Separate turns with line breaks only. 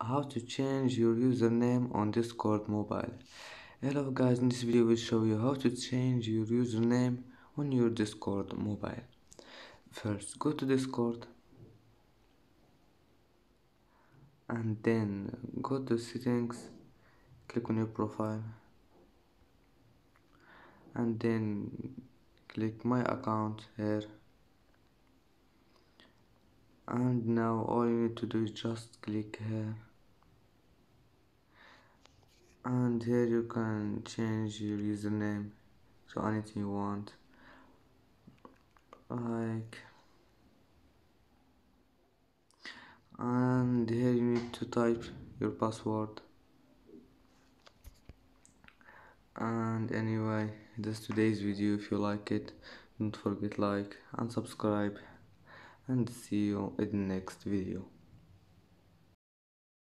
How to change your username on Discord mobile. Hello guys, in this video we will show you how to change your username on your Discord mobile. First, go to Discord and then go to settings, click on your profile and then click my account here, and now all you need to do is just click here, and here you can change your username to anything you want, like, and here you need to type your password. And anyway, that's today's video. If you like it, don't forget like and subscribe, and see you in the next video.